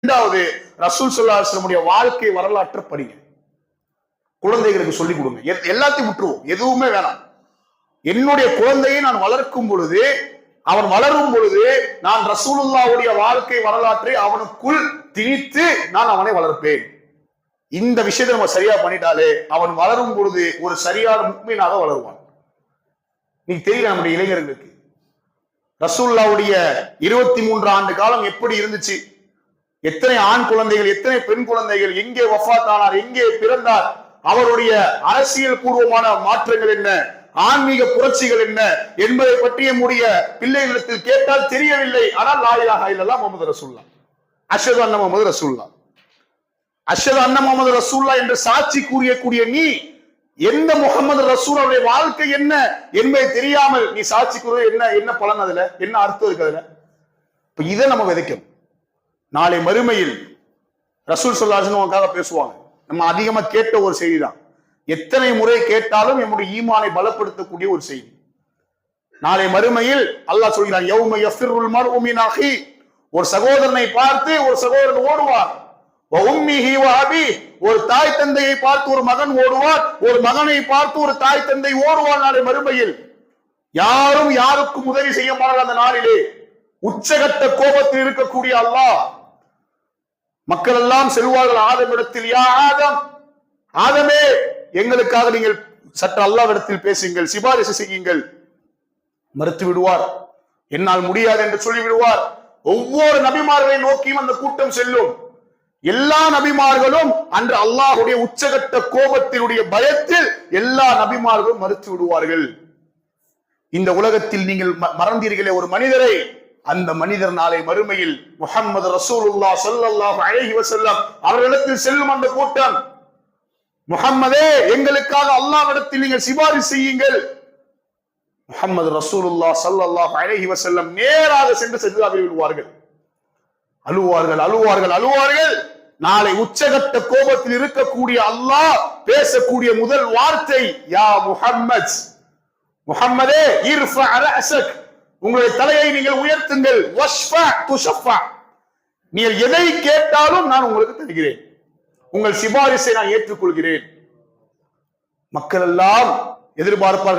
இரண்டாவது, ரசூல் ஸல்லல்லாஹு அலைஹி வஸல்லம் வாழ்க்கை வரலாற்றை படிங்க, குழந்தைகளுக்கு சொல்லிக் கொடுங்க. எல்லாத்தையும் விட்டுருவோம், எதுவுமே வேணாம். என்னுடைய குழந்தையை நான் வளர்க்கும் பொழுது, அவன் வளரும் பொழுது நான் ரசூலுல்லாஹ்வுடைய வாழ்க்கை வரலாற்றை அவனுக்குள் திணித்து நான் அவனை வளர்ப்பேன். இந்த விஷயத்தை நம்ம சரியா பண்ணிட்டாலே அவன் வளரும் பொழுது ஒரு சரியான முக்மீனாக வளருவான். நீ தெரியல நம்முடைய இளைஞர்களுக்கு ரசூலுல்லாஹ்வுடைய 23 ஆண்டு காலம் எப்படி இருந்துச்சு, எத்தனை ஆண் குழந்தைகள், எத்தனை பெண் குழந்தைகள், எங்கே வஃபாத் ஆனார், எங்கே பிறந்தார், அவருடைய அரசியல் பூர்வமான மாற்றங்கள் என்ன, ஆன்மீக புரட்சிகள் என்ன என்பதை பற்றி நம்முடைய பிள்ளைகளிடத்தில் கேட்டால் தெரியவில்லை. ஆனால் லா இலாஹா இல்லல்லாஹ் முஹம்மது ரசூலுல்லாஹ், அஷ்ஹது அன்ன முஹம்மது ரசூலுல்லாஹ், அஷ்ஹது அன்ன முஹம்மது ரசூலுல்லாஹ் என்று சாட்சி கூறியக்கூடிய நீ எந்த முகமது ரசூலுடைய வாழ்க்கை என்ன என்பதை தெரியாமல் நீ சாட்சி கூறுவது என்ன? என்ன பலன் அதுல? என்ன அர்த்தம் இருக்கு அதுல? இப்ப இதை நம்ம விதைக்கணும். நாளை மறுமையில் ரசூல் ஸல்லல்லாஹு அலைஹி வஸல்லம் பேசுவாங்க. நம்ம அதிகமா கேட்ட ஒரு செய்தி தான், எத்தனை முறை கேட்டாலும் நம்முடைய ஈமானை பலப்படுத்தக்கூடிய ஒரு செய்தி. நாளை மறுமையில் அல்லாஹ் சொல்கிறான், யௌம யஃபிருல் மர்உ மின் அஹி, ஒரு சகோதரனை பார்த்து ஒரு சகோதரன் ஓடுவார். உம்மிஹி வ அபி, ஒரு தாய் தந்தையை பார்த்து ஒரு மகன் ஓடுவார், ஒரு மகனை பார்த்து ஒரு தாய் தந்தை ஓடுவார். நாளை மறுமையில் யாரும் யாருக்கும் உதவி செய்ய மாட்டார். அந்த நாளிலே உச்சகட்ட கோபத்தில் இருக்கக்கூடிய அல்லாஹ், மக்கள் எல்லாம் செல்வார்கள் ஆதமிடத்தில், யா ஆதம், ஆதமே எங்களுக்காக நீங்கள் சற்று அல்லாஹ்விடத்தில் பேசுங்கள், சிபாரிசு செய்யுங்கள். மறுத்து விடுவார், என்னால் முடியாது என்று சொல்லி விடுவார். ஒவ்வொரு நபிமார்களை நோக்கியும் அந்த கூட்டம் செல்லும். எல்லா நபிமார்களும் அன்று அல்லாஹ்வுடைய உச்சகட்ட கோபத்தினுடைய பயத்தில் எல்லா நபிமார்களும் மறுத்து விடுவார்கள். இந்த உலகத்தில் நீங்கள் மறந்தீர்களே ஒரு மனிதரை, அந்த மனிதர் நாளை மறுமையில் முஹம்மது ரசூலுல்லாஹ் ஸல்லல்லாஹு அலைஹி வஸல்லம் அவர்களிடத்தில் செல்லும் அந்த கூட்டம், முஹம்மதே எங்களுக்காக அல்லாஹ்விடத்தில் நீங்கள் சிபாரிசு செய்யுங்கள். முஹம்மது ரசூலுல்லாஹ் ஸல்லல்லாஹு அலைஹி வஸல்லம் நேராக சென்று சஜ்தாவில் விழுவார்கள், அழுவார்கள், அழுவார்கள், அழுவார்கள். நாளை உச்சகட்ட கோபத்தில் இருக்கக்கூடிய அல்லாஹ் பேசக்கூடிய முதல் வார்த்தை, யா முஹம்மத், முஹம்மதே இர்ஃபா ரஅஸக், உங்களுடைய தலையை நீங்கள் உயர்த்துங்கள், வஷ்ஃபா துஷஃபா, நீங்கள் எதை கேட்டாலும் நான் உங்களுக்கு தருகிறேன், உங்கள் சிபாரிசை நான் ஏற்றுக்கொள்கிறேன். மக்கள் எல்லாம் எதிர்பார்ப்பார்கள்.